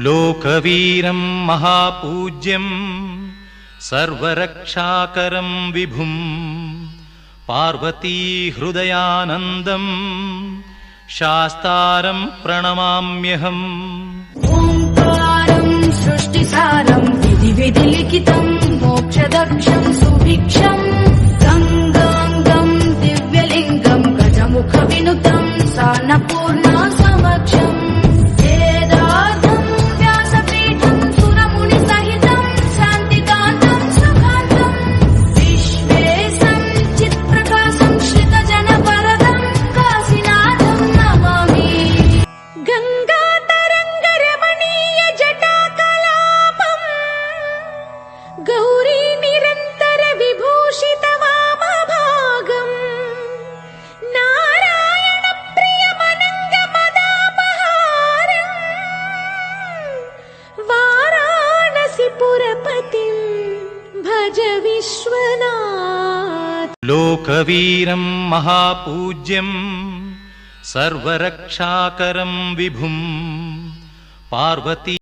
लोकवीरं महापूज्यं सर्वरक्षाकरं विभुं पार्वती हृदयानन्दं शास्तारं प्रणमाम्यहम्। ओंकारं सृष्टिसारं विधिलिखितं मोक्षदक्षं सुभिक्षं गंगांगं दिव्यलिंगं गजमुखविनुतं सान्नपूर्णा समक्षम् वेदार्थं व्यासपीठं सुरमुनिसहितं शान्तिकान्तं सुखान्तं विश्वेशं चित्प्रकाशं श्रितजनवरदं काशीनाथं नमामि। गंगातरङ्गरमणीय जटाकलापं गौरी निरन्तर विभूषित वामभागं नारायण प्रियमनङ्गमदापहारं वाराणसीपुरपतिं भज विश्वनाथ। लोकवीरं महापूज्यं सर्वरक्षाकरं विभुं पार्वती